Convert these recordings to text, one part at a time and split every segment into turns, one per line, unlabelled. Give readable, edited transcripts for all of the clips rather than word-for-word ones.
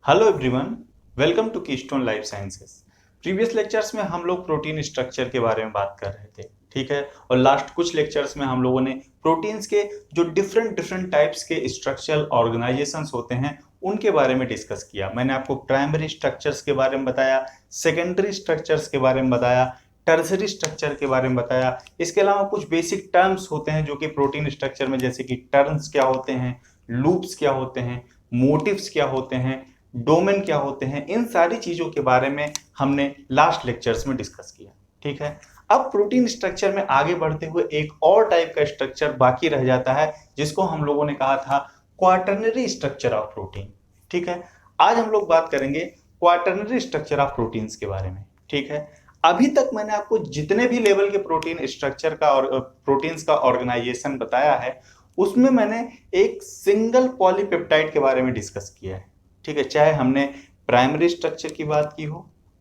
Hello everyone, welcome to Keystone life sciences. Previous lectures में हम लोग प्रोटीन स्ट्रक्चर के बारे में बात कर रहे थे, ठीक है। और लास्ट कुछ लेक्चर्स में हम लोगों ने प्रोटीन्स के जो डिफरेंट डिफरेंट टाइप्स के स्ट्रक्चरल ऑर्गेनाइजेशंस होते हैं उनके बारे में डिस्कस किया। मैंने आपको प्राइमरी स्ट्रक्चर्स के बारे में बताया, सेकेंडरी स्ट्रक्चर्स के बारे में बताया, टर्सरी स्ट्रक्चर के बारे में बताया। इसके अलावा कुछ बेसिक टर्म्स होते हैं जो कि प्रोटीन स्ट्रक्चर में, जैसे कि टर्न्स क्या होते हैं, लूप्स क्या होते हैं, मोटिव्स क्या होते हैं, डोमेन क्या होते हैं, इन सारी चीजों के बारे में हमने लास्ट लेक्चर्स में डिस्कस किया, ठीक है। अब प्रोटीन स्ट्रक्चर में आगे बढ़ते हुए एक और टाइप का स्ट्रक्चर बाकी रह जाता है जिसको हम लोगों ने कहा था क्वाटरनरी स्ट्रक्चर ऑफ प्रोटीन, ठीक है। आज हम लोग बात करेंगे क्वाटरनरी स्ट्रक्चर ऑफ प्रोटीन्स के बारे में, ठीक है। अभी तक मैंने आपको जितने भी लेवल के प्रोटीन स्ट्रक्चर का और प्रोटीन्स का ऑर्गेनाइजेशन बताया है उसमें मैंने एक सिंगल पॉलीपेप्टाइड के बारे में डिस्कस किया है, ठीक है। चाहे हमने प्राइमरी स्ट्रक्चर की बात की हो,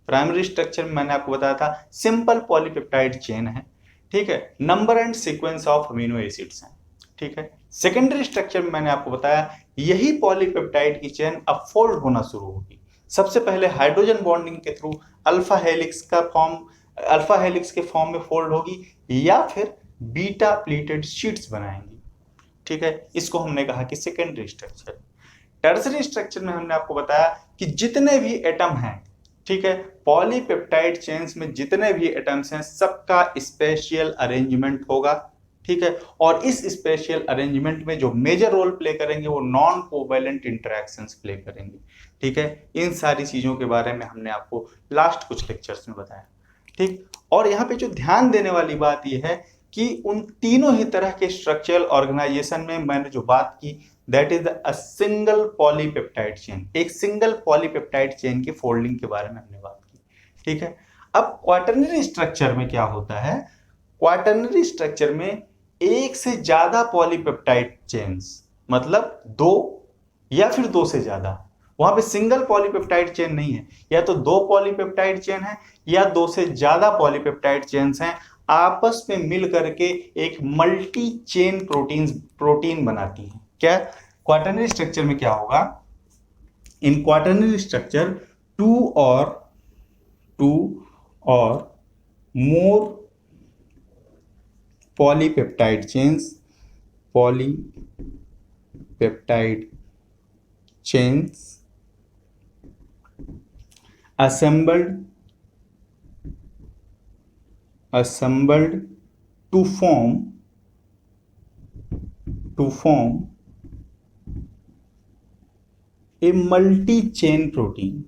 प्राइमरी स्ट्रक्चर में मैंने आपको बताया था सिंपल पॉलीपेप्टाइड चेन है, ठीक है, number and sequence of amino acids हैं, ठीक है। सेकेंडरी स्ट्रक्चर में मैंने आपको बताया यही पॉलीपेप्टाइड की चेन अब फोल्ड होना शुरू होगी। सबसे पहले हाइड्रोजन बॉन्डिंग के थ्रू अल्फा हेलिक्स के फॉर्म में फोल्ड होगी या फिर बीटा प्लीटेड शीट्स बनाएंगी, ठीक है। इसको हमने कहा कि सेकेंडरी स्ट्रक्चर। टर्सरी स्ट्रक्चर में हमने आपको बताया कि जितने भी एटम हैं, ठीक है, पॉलीपेप्टाइड चेन्स में जितने भी एटम्स हैं सबका स्पेशियल अरेंजमेंट होगा, ठीक है। और इस स्पेशियल अरेंजमेंट में जो मेजर रोल प्ले करेंगे वो नॉन कोवैलेंट इंटरेक्शंस प्ले करेंगे, ठीक है। इन सारी चीजों के बारे में हमने आपको लास्ट कुछ लेक्चर्स में बताया, ठीक। और यहाँ पे जो ध्यान देने वाली बात यह है कि उन तीनों ही तरह के स्ट्रक्चरल ऑर्गेनाइजेशन में मैंने जो बात की that is a single polypeptide chain, एक सिंगल पॉलीपेप्टाइड चेन की फोल्डिंग के बारे में हमने बात की, ठीक है। अब क्वाटरनरी स्ट्रक्चर में क्या होता है, क्वाटरनरी स्ट्रक्चर में एक से ज्यादा पॉलीपेप्टाइड चेन्स, मतलब दो या फिर दो से ज्यादा। वहां पे सिंगल पॉलीपेप्टाइड चेन नहीं है, या तो दो पॉलीपेप्टाइड चेन है या दो से ज्यादा पॉलीपेप्टाइड चेन्स हैं, आपस में मिल करके एक मल्टी चेन प्रोटीन बनाती है। क्या क्वाटरनरी स्ट्रक्चर में क्या होगा, इन क्वाटरनरी स्ट्रक्चर टू और more polypeptide chains assembled to form a multi-chain protein,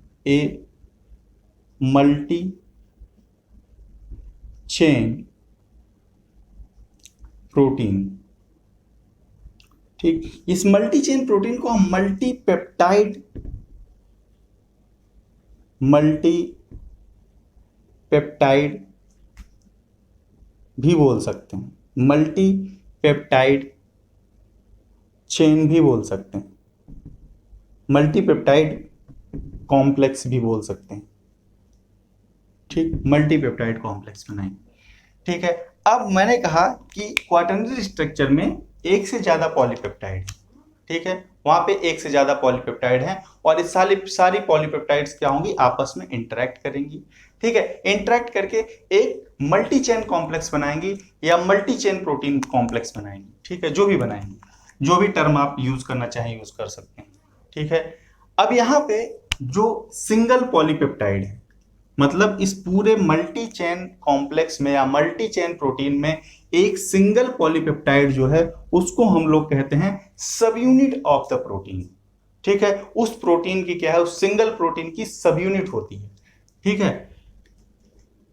ठीक। इस मल्टी चेन प्रोटीन को हम मल्टीपेप्टाइड भी बोल सकते हैं, मल्टीपेप्टाइड चेन भी बोल सकते हैं, मल्टीपेप्टाइड कॉम्प्लेक्स भी बोल सकते हैं, ठीक। मल्टीपेप्टाइड कॉम्प्लेक्स बनाएंगे, ठीक है। अब मैंने कहा कि क्वाटरनरी स्ट्रक्चर में एक से ज्यादा पॉलीपेप्टाइड, ठीक है, वहां पे एक से ज्यादा पॉलीपेप्टाइड है और इस सारी पॉलीपेप्टाइड्स क्या होंगी, आपस में इंटरेक्ट करेंगी, ठीक है। इंटरेक्ट करके एक मल्टी चेन कॉम्प्लेक्स बनाएंगी या मल्टी चेन प्रोटीन कॉम्प्लेक्स बनाएंगी, ठीक है। जो भी बनाएंगी, जो भी टर्म आप यूज करना चाहें यूज कर सकते हैं, ठीक है। अब यहाँ पे जो सिंगल पॉलीपेप्टाइड है, मतलब इस पूरे मल्टी चेन कॉम्प्लेक्स में या मल्टी चेन प्रोटीन में एक सिंगल पॉलीपेप्टाइड जो है उसको हम लोग कहते हैं सब यूनिट ऑफ द प्रोटीन, ठीक है। उस प्रोटीन की क्या है, उस सिंगल प्रोटीन की सब यूनिट होती है, ठीक है।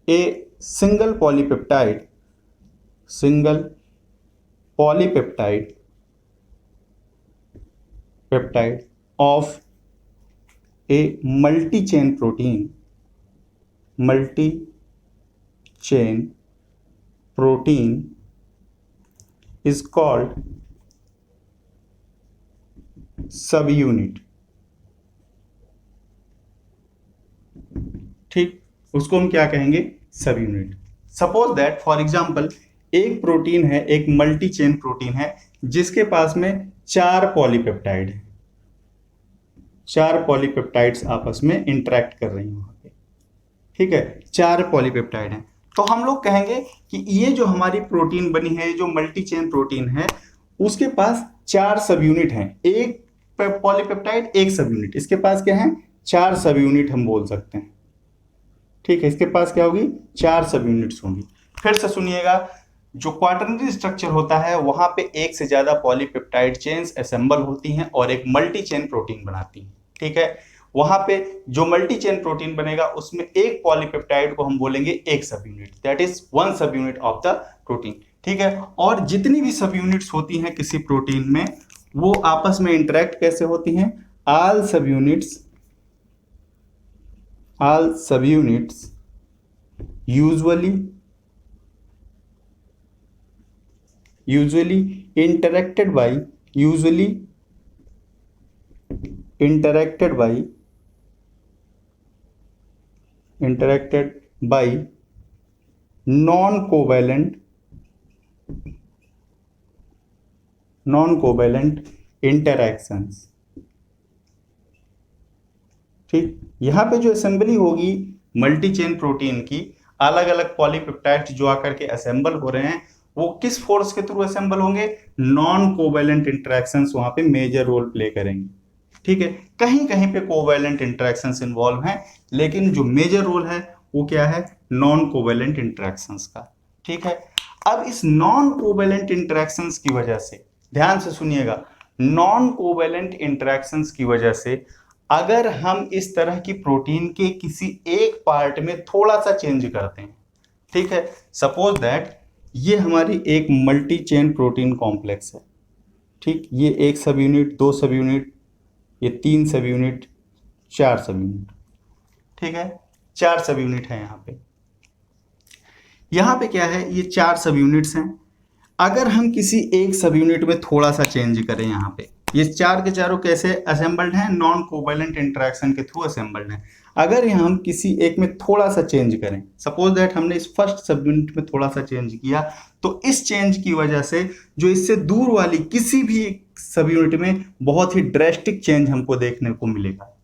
A single polypeptide of a multi chain protein is called subunit, ठीक। उसको हम क्या कहेंगे, सब unit. Suppose that for example एक प्रोटीन है, एक मल्टी चेन प्रोटीन है जिसके पास में 4 पॉलीपेप्टाइड है, 4 पॉलीपेप्टाइड्स आपस में इंटरेक्ट कर रही हैं वहां पे, ठीक है, 4 पॉलीपेप्टाइड हैं। तो हम लोग कहेंगे कि ये जो हमारी प्रोटीन बनी है, जो मल्टी चेन प्रोटीन है, उसके पास 4 सब यूनिट हैं, एक पॉलीपेप्टाइड एक सब यूनिट, इसके पास क्या है, 4 सब यूनिट हम बोल सकते हैं, ठीक है, इसके पास क्या होगी, 4 सब यूनिट्स होंगी। फिर से सुनिएगा, जो क्वाटरनरी स्ट्रक्चर होता है वहां पे एक से ज्यादा पॉलीपेप्टाइड चेन्स असेंबल होती हैं और एक मल्टी चेन प्रोटीन बनाती हैं, ठीक है। वहां पे जो मल्टी चेन प्रोटीन बनेगा उसमें एक पॉलीपेप्टाइड को हम बोलेंगे एक सब यूनिट, दैट इज वन सब यूनिट ऑफ द प्रोटीन, ठीक है। और जितनी भी सब यूनिट्स होती हैं किसी प्रोटीन में, वो आपस में इंटरेक्ट कैसे होती हैं, ऑल सब units usually interacted by non-covalent interactions, ठीक। यहां पे जो असेंबली होगी मल्टी चेन प्रोटीन की, अलग अलग पॉलीपेप्टाइड्स जो आकर के असेंबल हो रहे हैं, वो किस फोर्स के थ्रू असेंबल होंगे, नॉन कोवैलेंट इंटरेक्शंस वहां पे मेजर रोल प्ले करेंगे, ठीक है। कहीं कहीं पे कोवैलेंट इंटरेक्शंस इन्वॉल्व हैं, लेकिन जो मेजर रोल है वो क्या है, नॉन कोवैलेंट इंटरेक्शंस का, ठीक है। अब इस नॉन कोवैलेंट इंटरेक्शंस की वजह से, ध्यान से सुनिएगा, नॉन कोवैलेंट इंटरेक्शंस की वजह से अगर हम इस तरह की प्रोटीन के किसी एक पार्ट में थोड़ा सा चेंज करते हैं, ठीक है, सपोज दैट ये हमारी एक मल्टी चेन प्रोटीन कॉम्प्लेक्स है, ठीक, ये एक सब यूनिट, 2 सब यूनिट, ये 3 सब यूनिट, 4 सब यूनिट, ठीक है, 4 सब यूनिट है यहाँ पे क्या है, ये 4 सब यूनिट्स हैं। अगर हम किसी एक सब यूनिट में थोड़ा सा चेंज करें, यहाँ पे ये 4 के चारों कैसे असेंबल्ड हैं, नॉन कोवैलेंट इंटरेक्शन के थ्रू असेंबल्ड हैं। अगर हम किसी एक में थोड़ा सा चेंज करें, सपोज दैट हमने इस फर्स्ट सब यूनिट में थोड़ा सा चेंज किया, तो इस चेंज की वजह से जो इससे दूर वाली किसी भी सब यूनिट में बहुत ही ड्रेस्टिक चेंज हमको देखने को मिलेगा,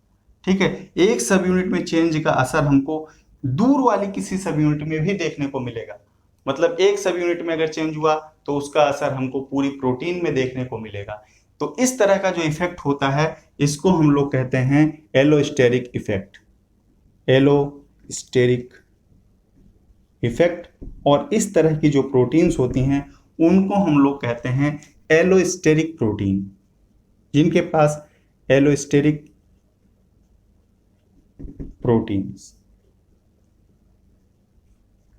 ठीक है। एक सब यूनिट में चेंज का असर हमको दूर वाली किसी सब यूनिट में भी देखने को मिलेगा, मतलब एक सब यूनिट में अगर चेंज हुआ तो उसका असर हमको पूरी प्रोटीन में देखने को मिलेगा। तो इस तरह का जो इफेक्ट होता है, इसको हम लोग कहते हैं एलोस्टेरिक इफेक्ट, एलोस्टेरिक इफेक्ट। और इस तरह की जो प्रोटीन्स होती हैं उनको हम लोग कहते हैं एलोस्टेरिक प्रोटीन, जिनके पास एलोस्टेरिक प्रोटीन्स,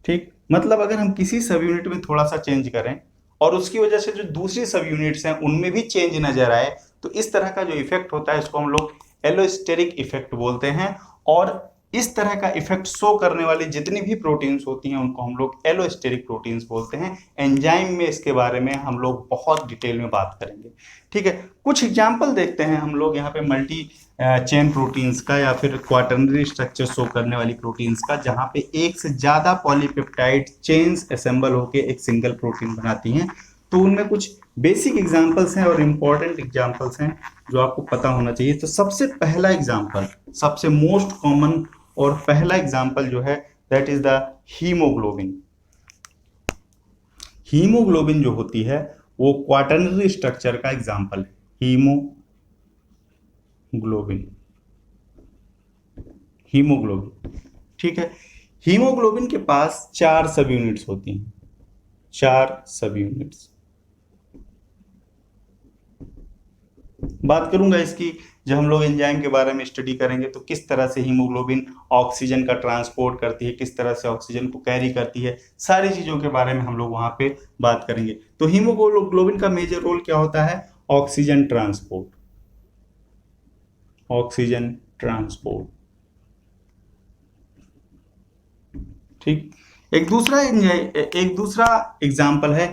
ठीक। मतलब अगर हम किसी सब यूनिट में थोड़ा सा चेंज करें और उसकी वजह से जो दूसरी सब यूनिट्स हैं उनमें भी चेंज नजर आए, तो इस तरह का जो इफेक्ट होता है इसको हम लोग एलोस्टेरिक इफेक्ट बोलते हैं। और इस तरह का इफेक्ट शो करने वाली जितनी भी प्रोटीन्स होती हैं उनको हम लोग एलोस्टेरिक प्रोटीन्स बोलते हैं। एंजाइम में इसके बारे में हम लोग बहुत डिटेल में बात करेंगे, ठीक है। कुछ एग्जाम्पल देखते हैं हम लोग यहाँ पे मल्टी चेन प्रोटीन्स का, या फिर क्वाटरनरी स्ट्रक्चर शो करने वाली प्रोटीन्स का, जहाँ पे एक से ज़्यादा पॉलीपेप्टाइड चेन्स असेंबल होके एक सिंगल प्रोटीन बनाती हैं। तो उनमें कुछ बेसिक एग्जाम्पल्स हैं और इम्पॉर्टेंट एग्जाम्पल्स हैं जो आपको पता होना चाहिए। तो सबसे पहला एग्जाम्पल, सबसे मोस्ट कॉमन और पहला एग्जाम्पल जो है, that is the haemoglobin. Haemoglobin जो होती है वो क्वाटरनरी स्ट्रक्चर का एग्जाम्पल है, हीमोग्लोबिन, ठीक है। हीमोग्लोबिन के पास 4 सब यूनिट्स होती हैं, 4 सब यूनिट्स। बात करूंगा इसकी जब हम लोग एंजाइम के बारे में स्टडी करेंगे, तो किस तरह से हीमोग्लोबिन ऑक्सीजन का ट्रांसपोर्ट करती है, किस तरह से ऑक्सीजन को कैरी करती है, सारी चीजों के बारे में हम लोग वहां पे बात करेंगे। तो हीमोग्लोबिन का मेजर रोल क्या होता है, ऑक्सीजन ट्रांसपोर्ट, ऑक्सीजन ट्रांसपोर्ट, ठीक। एक दूसरा एग्जाम्पल है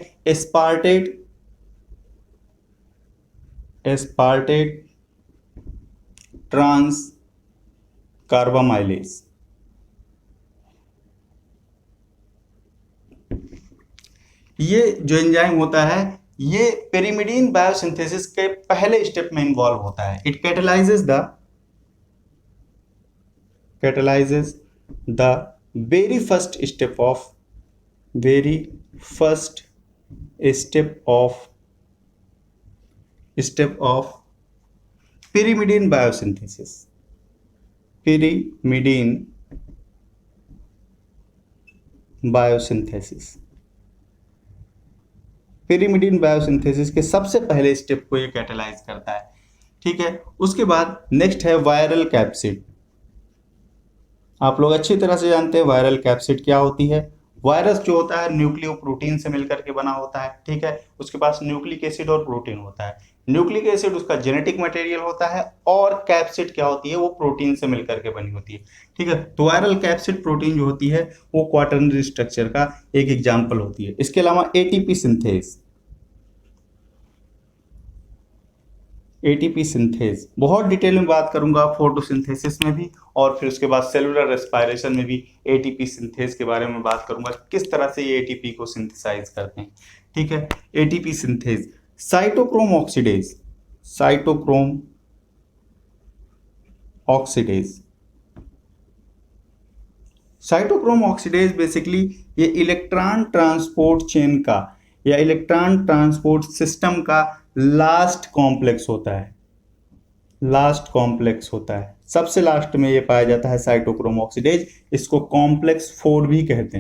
एस्पार्टेट ट्रांस कार्बामाइलेज। ये जो एंजाइम होता है ये पेरिमिडीन बायोसिंथेसिस के पहले स्टेप में इन्वॉल्व होता है। It catalyses the catalyzes the very first step of pyrimidine biosynthesis. pyrimidine biosynthesis के सबसे पहले स्टेप को ये कैटेलाइज करता है। ठीक है, उसके बाद नेक्स्ट है वायरल कैप्सिड। आप लोग अच्छी तरह से जानते हैं वायरल कैप्सिड क्या होती है। वायरस जो होता है न्यूक्लियोप्रोटीन से मिलकर के बना होता है। ठीक है, उसके पास न्यूक्लिक एसिड और प्रोटीन होता है। न्यूक्लिक एसिड उसका जेनेटिक मटेरियल होता है और कैप्सिड क्या होती है, वो प्रोटीन से मिलकर के बनी होती है। ठीक है, तो वायरल कैप्सिड प्रोटीन जो होती है वो क्वाटरनरी स्ट्रक्चर का एक एग्जाम्पल होती है। इसके अलावा एटीपी सिंथेज बहुत डिटेल में बात करूंगा फोटोसिंथेसिस में भी, और फिर उसके बाद सेलुलर रेस्पिरेशन में भी एटीपी सिंथेज के बारे में बात करूंगा, किस तरह से ये एटीपी को सिंथेसाइज करते हैं। ठीक है, ATP synthase. Cytochrome oxidase basically ये इलेक्ट्रॉन ट्रांसपोर्ट चेन का या इलेक्ट्रॉन ट्रांसपोर्ट सिस्टम का लास्ट कॉम्प्लेक्स होता है। सबसे लास्ट में ये पाया जाता है साइटोक्रोम ऑक्सीडेज। इसको कॉम्प्लेक्स 4 भी कहते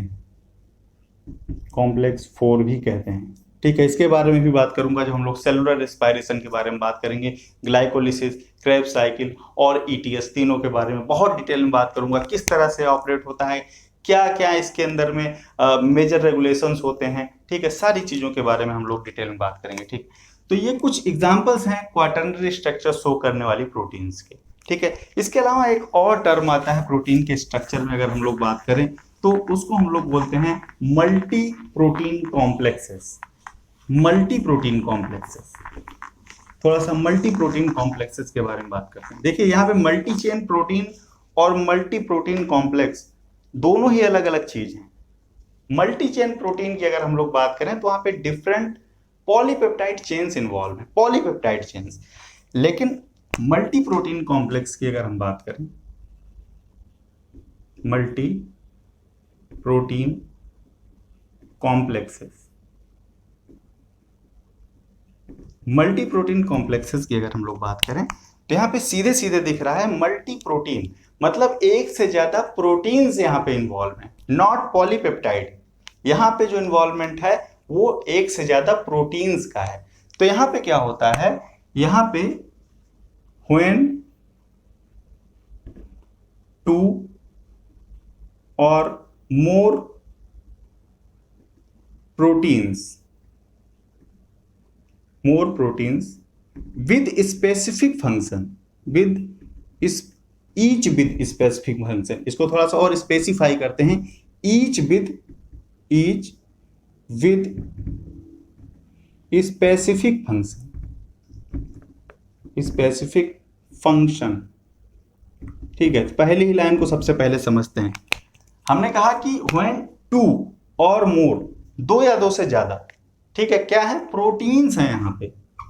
हैं। ठीक है, इसके बारे में भी बात करूंगा जब हम लोग सेलुलर रेस्पिरेशन के बारे में बात करेंगे। ग्लाइकोलिसिस, क्रेब्स साइकिल और ईटीएस तीनों के बारे में बहुत डिटेल में बात करूंगा, किस तरह से ऑपरेट होता है, क्या क्या इसके अंदर में मेजर रेगुलेशंस होते हैं। ठीक है, सारी चीजों के बारे में हम लोग डिटेल में बात करेंगे। ठीक, तो ये कुछ एग्जांपल्स हैं क्वाटरनरी स्ट्रक्चर शो करने वाली प्रोटीन्स के। ठीक है, इसके अलावा एक और टर्म आता है प्रोटीन के स्ट्रक्चर में, अगर हम लोग बात करें तो उसको हम लोग बोलते हैं मल्टी प्रोटीन कॉम्प्लेक्सेस। थोड़ा सा मल्टी प्रोटीन कॉम्प्लेक्सेस के बारे में बात करते हैं। देखिए यहाँ पे मल्टी चेन प्रोटीन और मल्टी प्रोटीन कॉम्प्लेक्स दोनों ही अलग अलग चीज हैं। मल्टी चेन प्रोटीन की अगर हम लोग बात करें तो वहां पे डिफरेंट पॉलीपेप्टाइड चेन्स इन्वॉल्व हैं, पॉलीपेप्टाइड चेन्स। लेकिन मल्टी प्रोटीन कॉम्प्लेक्स की अगर हम बात करें, मल्टी प्रोटीन कॉम्प्लेक्सेस की अगर हम लोग बात करें तो यहाँ पे सीधे सीधे दिख रहा है मल्टी प्रोटीन, मतलब एक से ज्यादा प्रोटीन्स यहाँ पे इन्वॉल्व हैं, नॉट पॉलीपेप्टाइड। यहाँ पे जो इन्वॉल्वमेंट है वो एक से ज्यादा प्रोटीन्स का है। तो यहाँ पे क्या होता है, यहाँ पे when 2 or more proteins with specific function, each with specific function, इसको थोड़ा सा और स्पेसिफाई करते हैं, each with specific function। ठीक है, पहली ही लाइन को सबसे पहले समझते हैं। हमने कहा कि when 2 और more, 2 या 2 से ज्यादा, ठीक है, क्या है, प्रोटीन्स हैं।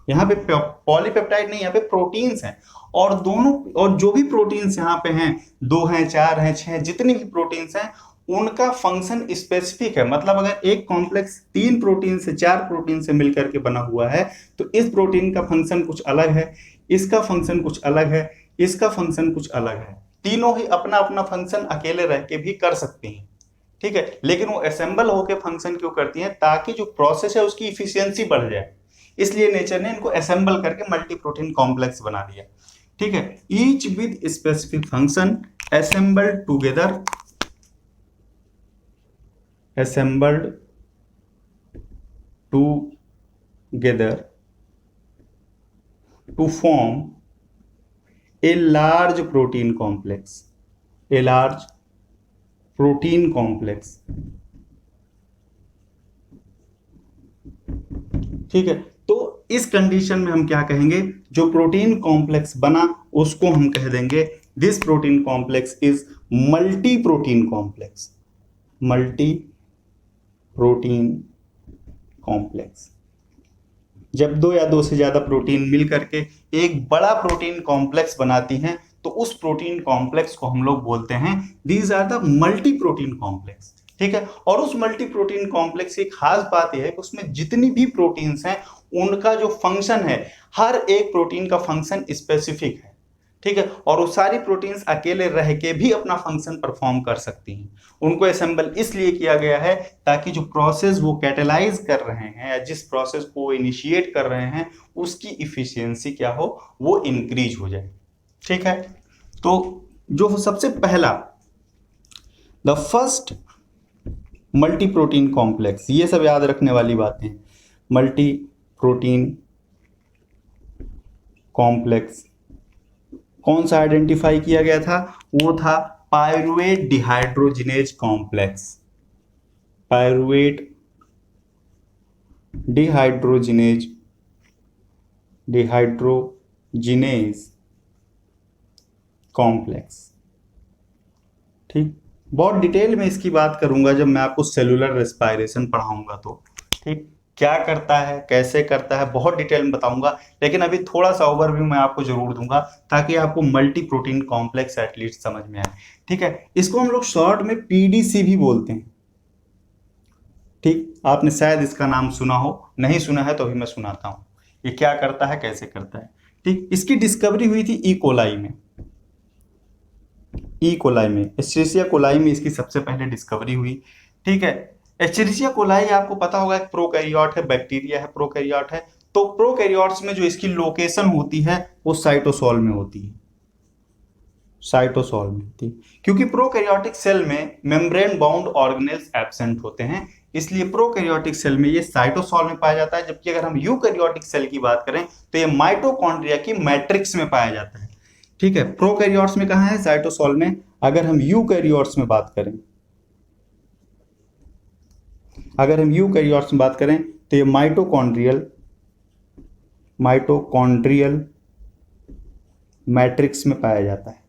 यहाँ पे पॉलीपेप्टाइड नहीं, यहाँ पे प्रोटीन्स हैं, और दोनों और जो भी प्रोटीन्स यहाँ पे हैं, 2 हैं, 4 हैं, 6 हैं, जितनी भी प्रोटीन्स हैं उनका फंक्शन स्पेसिफिक है। मतलब अगर एक कॉम्प्लेक्स 3 प्रोटीन से 4 प्रोटीन से मिलकर के बना हुआ है तो इस प्रोटीन का फंक्शन कुछ अलग है, इसका फंक्शन कुछ अलग है, इसका फंक्शन कुछ अलग है। तीनों ही अपना अपना फंक्शन अकेले रह के भी कर सकती हैं। ठीक है, लेकिन वो असेंबल होकर फंक्शन क्यों करती हैं, ताकि जो प्रोसेस है उसकी इफिशियंसी बढ़ जाए। इसलिए नेचर ने इनको असेंबल करके मल्टी प्रोटीन कॉम्प्लेक्स बना दिया। ठीक है, each with specific function assembled together to form a large protein complex, ठीक है, तो इस कंडीशन में हम क्या कहेंगे, जो प्रोटीन कॉम्प्लेक्स बना उसको हम कह देंगे this protein complex is multi protein complex. जब 2 या 2 से ज्यादा प्रोटीन मिल करके एक बड़ा प्रोटीन कॉम्प्लेक्स बनाती हैं तो उस प्रोटीन कॉम्प्लेक्स को हम लोग बोलते हैं these are the multi protein complex. ठीक है, और उस मल्टी प्रोटीन कॉम्प्लेक्स की खास बात यह है कि उसमें जितनी भी प्रोटीन्स हैं उनका जो फंक्शन है, हर एक प्रोटीन का फंक्शन स्पेसिफिक है। ठीक है, और वो सारी प्रोटीन्स अकेले रह के भी अपना फंक्शन परफॉर्म कर सकती हैं। उनको असेंबल इसलिए किया गया है ताकि जो प्रोसेस वो कैटेलाइज कर रहे हैं या जिस प्रोसेस को इनिशिएट कर रहे हैं उसकी इफिशियंसी क्या हो, वो इंक्रीज हो जाए। ठीक है, तो जो सबसे पहला the first multi protein complex, ये सब याद रखने वाली बातें, मल्टी प्रोटीन कॉम्प्लेक्स कौन सा आइडेंटिफाई किया गया था, वो था pyruvate dehydrogenase complex. Pyruvate dehydrogenase complex. ठीक, बहुत डिटेल में इसकी बात करूंगा जब मैं आपको सेलुलर रेस्पिरेशन पढ़ाऊंगा तो। ठीक, क्या करता है, कैसे करता है, बहुत डिटेल में बताऊंगा, लेकिन अभी थोड़ा सा ओवरव्यू मैं आपको जरूर दूंगा ताकि आपको मल्टी प्रोटीन कॉम्प्लेक्स एटलीस्ट समझ में आए। ठीक है, इसको हम लोग शॉर्ट में पीडीसी भी बोलते हैं। ठीक, आपने शायद इसका नाम सुना हो, नहीं सुना है तो अभी मैं सुनाता हूं ये क्या करता है, कैसे करता है। ठीक, इसकी डिस्कवरी हुई थी ई कोलाई में। एस्चेरिचिया कोलाई में इसकी सबसे पहले डिस्कवरी हुई। ठीक है, एस्चेरिचिया कोलाई आपको पता होगा एक प्रोकैरियोट है, बैक्टीरिया है, प्रोकैरियोट है। तो प्रोकैरियोट्स में जो इसकी लोकेशन होती है वो साइटोसोल में होती है, क्योंकि प्रोकैरियोटिक सेल में मेम्ब्रेन बाउंड ऑर्गेनेल्स एब्सेंट होते हैं, इसलिए प्रोकैरियोटिक सेल में ये साइटोसोल में पाया जाता है। जबकि अगर हम यूकैरियोटिक सेल की बात करें तो ये माइटोकॉन्ड्रिया की मैट्रिक्स में पाया जाता है। ठीक है, प्रोकैरियोट्स में कहां है, साइटोसोल में। अगर हम यूकैरियोट्स में बात करें तो ये माइटोकॉन्ड्रियल मैट्रिक्स में पाया जाता है,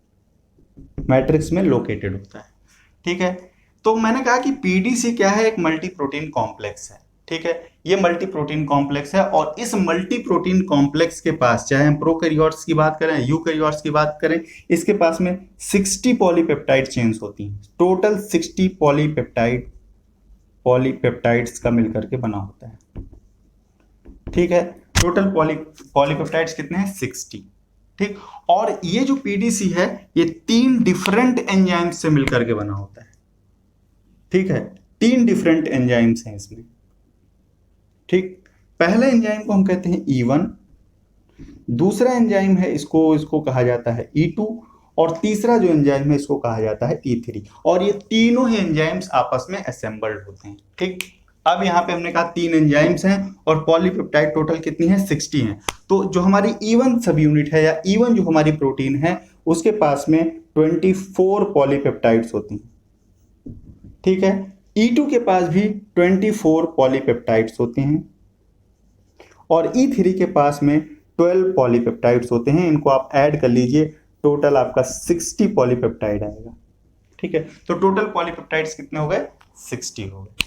मैट्रिक्स में लोकेटेड होता है। ठीक है, तो मैंने कहा कि पीडीसी क्या है, एक मल्टी प्रोटीन कॉम्प्लेक्स है। ठीक है, ये मल्टी प्रोटीन कॉम्प्लेक्स है और इस मल्टी प्रोटीन कॉम्प्लेक्स के पास, चाहे हम प्रोकैरियोट्स की बात करें, यूकैरियोट्स की बात करें, इसके पास में 60 पॉलीपेप्टाइड चेन्स होती हैं। टोटल 60 पॉलीपेप्टाइड्स का मिलकर के बना होता है। ठीक है, टोटल पॉलीपेप्टाइड्स कितने हैं, 60। ठीक, और ये जो पीडीसी है ये 3 डिफरेंट एंजाइम्स से मिलकर के बना होता है। ठीक है, 3 डिफरेंट एंजाइम्स हैं इसमें। ठीक, पहले एंजाइम को हम कहते हैं E1, दूसरा एंजाइम है इसको कहा जाता है E2, और तीसरा जो एंजाइम है इसको कहा जाता है E3, और ये तीनों ही एंजाइम्स आपस में असेंबल्ड होते हैं। ठीक, अब यहाँ पे हमने कहा 3 एंजाइम्स हैं और पॉलीपेप्टाइड टोटल कितनी है, 60 हैं। तो जो हमारी E1 सब यूनिट है या E1 जो हमारी प्रोटीन है उसके पास में 24 पॉलीपेप्टाइड्स होती हैं। ठीक है, E2 के पास भी 24 पॉलीपेप्टाइड्स होते हैं और E3 के पास में 12 पॉलीपेप्टाइड्स होते हैं। इनको आप ऐड कर लीजिए, टोटल आपका 60 पॉलीपेप्टाइड आएगा। ठीक है, तो टोटल पॉलीपेप्टाइड्स कितने हो गए, 60 हो गए।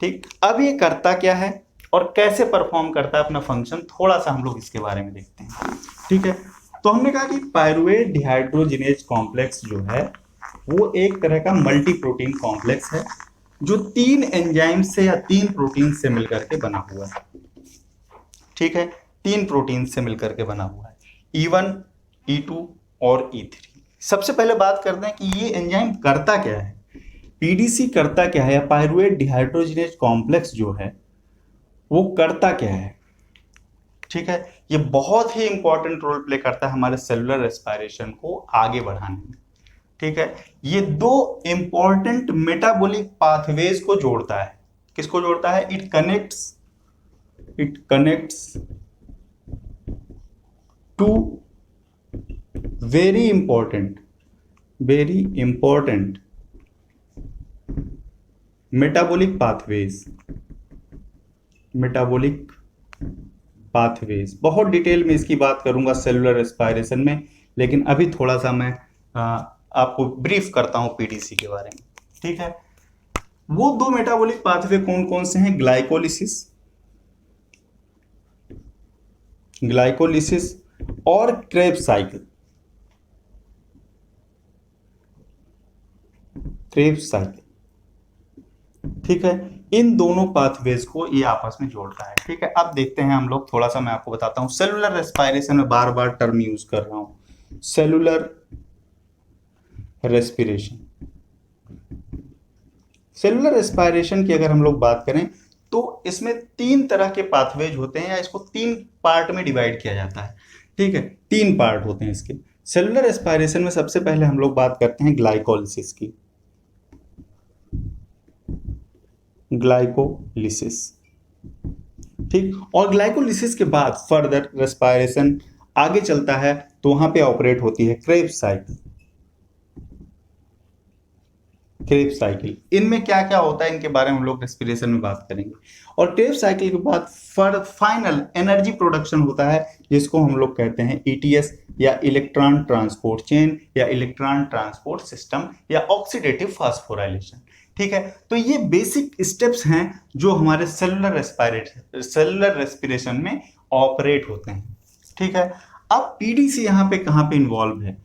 ठीक, अब ये करता क्या है और कैसे परफॉर्म करता है अपना फंक्शन, थोड़ा सा हम लोग इसके बारे में देखते हैं। ठीक है, तो हमने कहा कि पायरुवेट डिहाइड्रोजिनेज कॉम्प्लेक्स जो है वो एक तरह का मल्टी प्रोटीन कॉम्प्लेक्स है जो 3 एंजाइम से या 3 प्रोटीन से मिलकर के बना हुआ है। ठीक है, 3 प्रोटीन से मिलकर के बना हुआ है, E1, E2 और E3। सबसे पहले बात करते हैं कि ये एंजाइम करता क्या है, पीडीसी करता क्या है, या पायरुवेट डिहाइड्रोजिनेज कॉम्प्लेक्स जो है वो करता क्या है। ठीक है, ये बहुत ही इंपॉर्टेंट रोल प्ले करता है हमारे सेलुलर रेस्पिरेशन को आगे बढ़ाने में। ठीक है, ये 2 इंपॉर्टेंट मेटाबॉलिक पाथवेज को जोड़ता है। किसको जोड़ता है, it connects to very important metabolic pathways. बहुत डिटेल में इसकी बात करूंगा सेलुलर रेस्पिरेशन में, लेकिन अभी थोड़ा सा मैं आपको ब्रीफ करता हूं पीडीसी के बारे में। ठीक है, वो 2 मेटाबॉलिक पाथवे कौन कौन से हैं, ग्लाइकोलिसिस और क्रेब्स साइकिल। Krebs cycle. ठीक है, इन दोनों पाथवेज को ये आपस में जोड़ता है। ठीक है, अब देखते हैं हम लोग, थोड़ा सा मैं आपको बताता हूं। सेलुलर रेस्पिरेशन में बार बार टर्म यूज कर रहा हूं, सेलुलर रेस्पिरेशन। सेलुलर रेस्पिरेशन की अगर हम लोग बात करें तो इसमें 3 तरह के पाथवेज होते हैं, या इसको 3 पार्ट में डिवाइड किया जाता है। ठीक है, 3 पार्ट होते हैं इसके। सेलुलर रेस्पिरेशन में सबसे पहले हम लोग बात करते हैं ग्लाइकोलिसिस की, ग्लाइकोलिसिस। ठीक, और ग्लाइकोलिसिस के बाद फर्दर रेस्पिरेशन आगे चलता है तो वहां पे ऑपरेट होती है क्रेब्स साइकिल। क्रेब्स साइकिल, इनमें क्या क्या होता है इनके बारे में हम लोग रेस्पिरेशन में बात करेंगे। और क्रेब्स साइकिल के बाद फाइनल एनर्जी प्रोडक्शन होता है, जिसको हम लोग कहते हैं ईटीएस, या इलेक्ट्रॉन ट्रांसपोर्ट चेन, या इलेक्ट्रॉन ट्रांसपोर्ट सिस्टम, या ऑक्सीडेटिव फास्फोराइलेशन। ठीक है, तो ये बेसिक स्टेप्स हैं जो हमारे सेलुलर रेस्पिरेशन में ऑपरेट होते हैं। ठीक है, अब पीडीसी यहाँ पे कहाँ पे इन्वॉल्व है?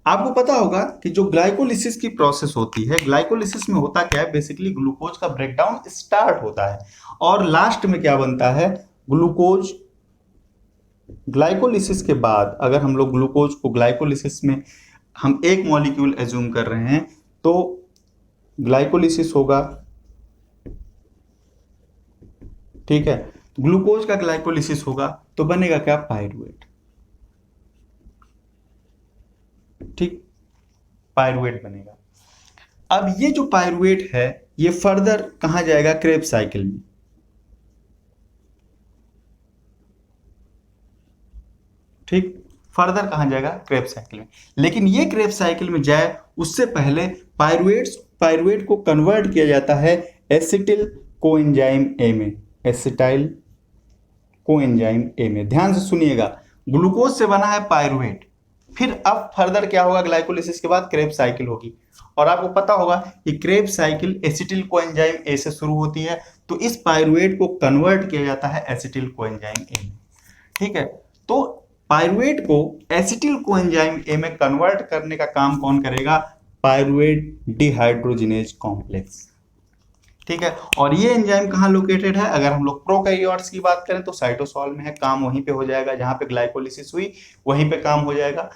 आपको पता होगा कि जो ग्लाइकोलिसिस की प्रोसेस होती है, ग्लाइकोलिसिस में होता क्या है, बेसिकली ग्लूकोज का ब्रेकडाउन स्टार्ट होता है और लास्ट में क्या बनता है, ग्लूकोज। ग्लाइकोलिसिस के बाद अगर हम लोग ग्लूकोज को ग्लाइकोलिसिस में हम एक मॉलिक्यूल एज्यूम कर रहे हैं तो ग्लाइकोलिसिस होगा। ठीक है, ग्लूकोज का ग्लाइकोलिसिस होगा तो बनेगा क्या, पायरुवेट। ठीक, पायरुवेट बनेगा। अब ये जो पायरुवेट है ये फर्दर कहां जाएगा, क्रेब्स साइकिल में। ठीक, फर्दर कहां जाएगा, क्रेब्स साइकिल में। लेकिन ये क्रेब्स साइकिल में जाए उससे पहले पायरुवेट को कन्वर्ट किया जाता है एसिटिल कोएंजाइम ए में, एसिटाइल कोएंजाइम ए में। ध्यान से सुनिएगा, ग्लूकोज से बना है पायरुवेट, फिर अब फर्दर क्या होगा, ग्लाइकोलिसिस के बाद क्रेब्स साइकिल होगी। और आपको पता होगा कि Krebs cycle acetyl coenzyme A से शुरू होती है, तो इस पायरुवेट को कन्वर्ट किया जाता है एसिटिल कोएंजाइम ए में। ठीक है, तो पायरुवेट को एसिटिल कोएंजाइम ए में कन्वर्ट करने का काम कौन करेगा, पायरुवेट डिहाइड्रोजिनेज कॉम्प्लेक्स। ठीक है, और ये एंजाइम कहाँ लोकेटेड है, अगर हम लोग प्रोकैरियोट्स की बात करें तो साइटोसॉल में है, काम वहीं पे हो जाएगा जहां पे ग्लाइकोलिसिस हुई, वहीं पे काम हो जाएगा।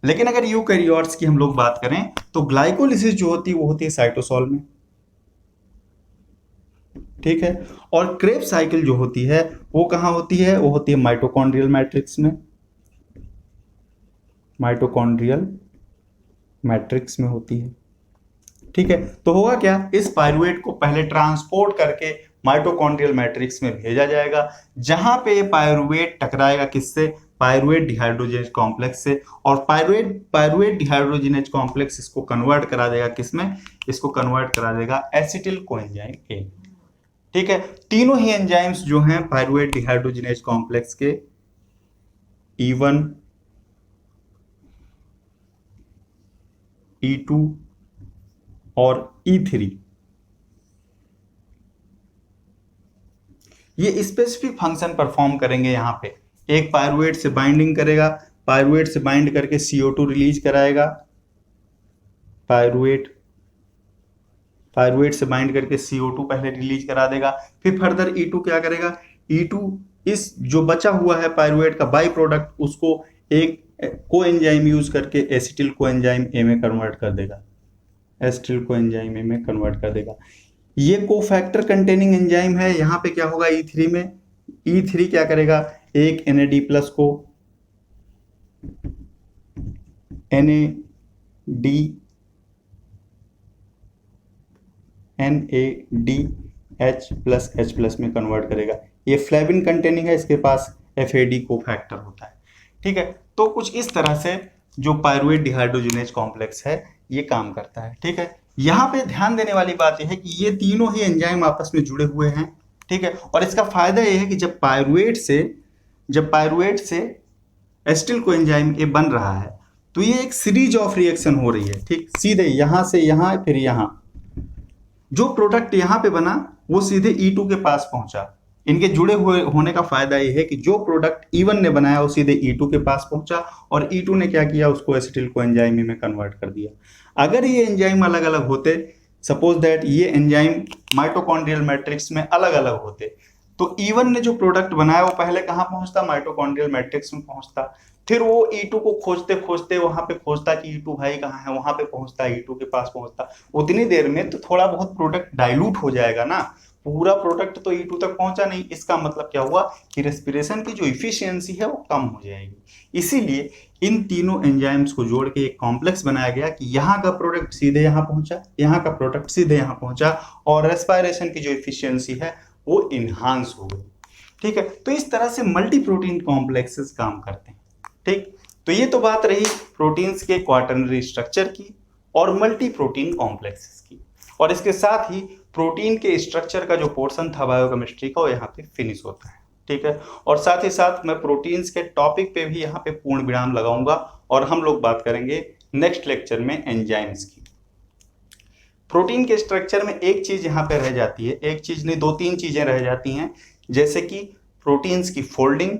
लेकिन अगर यूकैरियोट्स की हम लोग बात करें तो ग्लाइकोलिसिस जो होती है वो होती है साइटोसॉल में। ठीक है, और क्रेब्स साइकिल जो होती है वो कहां होती है, वो होती है माइटोकॉन्ड्रियल मैट्रिक्स में, माइटोकॉन्ड्रियल मैट्रिक्स में होती है। ठीक है, तो होगा क्या, इस पायरुवेट को पहले ट्रांसपोर्ट करके माइटोकॉन्ड्रियल मैट्रिक्स में भेजा जाएगा, जहां पे ये पायरुवेट टकराएगा किससे, पायरुवेट डिहाइड्रोजिनेज कॉम्प्लेक्स से, और पायरुवेट डिहाइड्रोजिनेज कॉम्प्लेक्स इसको कन्वर्ट करा देगा किसमें, इसको कन्वर्ट करा देगा एसिटिल कोएंजाइम ए। ठीक है, तीनों ही एंजाइम्स जो हैं पायरुवेट डिहाइड्रोजिनेज कॉम्प्लेक्स के, E1, E2 और E3, ये स्पेसिफिक फंक्शन परफॉर्म करेंगे। यहां पे एक पायरुवेट से बाइंडिंग करेगा, पायरुवेट से बाइंड करके CO2 रिलीज कराएगा, पायरुवेट से बाइंड करके CO2 पहले रिलीज करा देगा, फिर फर्दर E2 क्या करेगा, E2 इस जो बचा हुआ है पायरुवेट का बाई प्रोडक्ट उसको एक कोएंजाइम यूज करके एसिटिल कोएंजाइम ए में कन्वर्ट कर देगा, एसिटिल कोएंजाइम ए में कन्वर्ट कर देगा। ये कोफैक्टर कंटेनिंग एंजाइम है, यहां पे क्या होगा E3 में, E3 क्या करेगा, एक NAD प्लस को NADH प्लस H प्लस में कन्वर्ट करेगा। ये फ्लेविन कंटेनिंग है, इसके पास FAD कोफैक्टर होता है। ठीक है, तो कुछ इस तरह से जो पायरुवेट डिहाइड्रोजिनेज कॉम्प्लेक्स है ये काम करता है। ठीक है, यहाँ पे ध्यान देने वाली बात यह है कि ये तीनों ही एंजाइम आपस में जुड़े हुए हैं। ठीक है, और इसका फायदा यह है कि जब पायरुवेट से एसिटिल कोएंजाइम ए बन रहा है तो ये एक सीरीज ऑफ रिएक्शन हो रही है। ठीक, सीधे यहां से यहां फिर यहां, जो प्रोडक्ट यहां पे बना वो सीधे E2 के पास पहुंचा। इनके जुड़े हुए होने का फायदा यह है कि जो प्रोडक्ट E1 ने बनाया वो सीधे E2 के पास पहुंचा, और E2 ने क्या किया, उसको एसिटिल कोएंजाइम में कन्वर्ट कर दिया। अगर ये एंजाइम अलग अलग होते सपोज दैट ये एंजाइम माइटोकॉन्ड्रियल मैट्रिक्स में अलग अलग होते, तो E1 ने जो प्रोडक्ट बनाया वो पहले कहाँ पहुंचता, माइटोकॉन्ड्रियल मैट्रिक्स में पहुंचता, फिर वो E2 को खोजते खोजते वहां पे खोजता कि E2 भाई कहाँ है, वहां पे पहुंचता, E2 के पास पहुंचता, उतनी देर में तो थोड़ा बहुत प्रोडक्ट डाइल्यूट हो जाएगा ना, पूरा प्रोडक्ट तो E2 तक पहुंचा नहीं। इसका मतलब क्या हुआ कि रेस्पिरेशन की जो इफिशियंसी है वो कम हो जाएगी। इसीलिए इन तीनों एंजाइम्स को जोड़ के एक कॉम्प्लेक्स बनाया गया कि यहाँ का प्रोडक्ट सीधे यहाँ पहुंचा, यहाँ का प्रोडक्ट सीधे यहाँ पहुंचा, और रेस्पिरेशन की जो इफिशियंसी है वो इन्हांस हो गई। ठीक है, तो इस तरह से मल्टी प्रोटीन कॉम्प्लेक्सेस काम करते हैं। ठीक, तो ये तो बात रही प्रोटीन्स के क्वाटरनरी स्ट्रक्चर की और मल्टी प्रोटीन कॉम्प्लेक्सेस की, और इसके साथ ही प्रोटीन के स्ट्रक्चर का जो पोर्शन था बायोकेमिस्ट्री का वो यहाँ पे फिनिश होता है। ठीक है, और साथ ही साथ मैं प्रोटीन्स के टॉपिक पे भी यहाँ पे पूर्ण विराम लगाऊंगा, और हम लोग बात करेंगे नेक्स्ट लेक्चर में एंजाइम्स की। प्रोटीन के स्ट्रक्चर में एक चीज यहाँ पे रह जाती है, एक चीज नहीं दो तीन चीजें रह जाती हैं, जैसे कि प्रोटीन्स की फोल्डिंग,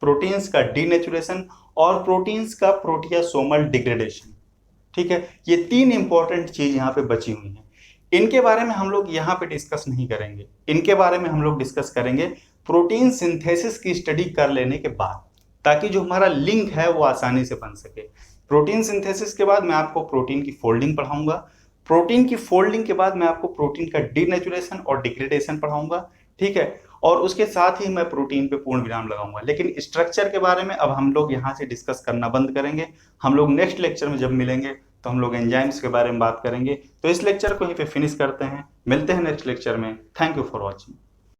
प्रोटीन्स का डीनेचुरेशन और प्रोटीन्स का प्रोटियासोमल डिग्रेडेशन। ठीक है, ये तीन इंपॉर्टेंट चीज यहाँ पे बची हुई हैं। इनके बारे में हम लोग यहाँ पे डिस्कस नहीं करेंगे, इनके बारे में हम लोग डिस्कस करेंगे प्रोटीन सिंथेसिस की स्टडी कर लेने के बाद, ताकि जो हमारा लिंक है वो आसानी से बन सके। प्रोटीन सिंथेसिस के बाद मैं आपको प्रोटीन की फोल्डिंग पढ़ाऊंगा, प्रोटीन की फोल्डिंग के बाद मैं आपको प्रोटीन का डीनेचुरेशन और डिग्रेडेशन पढ़ाऊंगा। ठीक है, और उसके साथ ही मैं प्रोटीन पे पूर्ण विराम लगाऊंगा। लेकिन स्ट्रक्चर के बारे में अब हम लोग यहाँ से डिस्कस करना बंद करेंगे। हम लोग नेक्स्ट लेक्चर में जब मिलेंगे तो हम लोग एंजाइम्स के बारे में बात करेंगे। तो इस लेक्चर को यहीं पे फिनिश करते हैं, मिलते हैं नेक्स्ट लेक्चर में। Thank you for watching.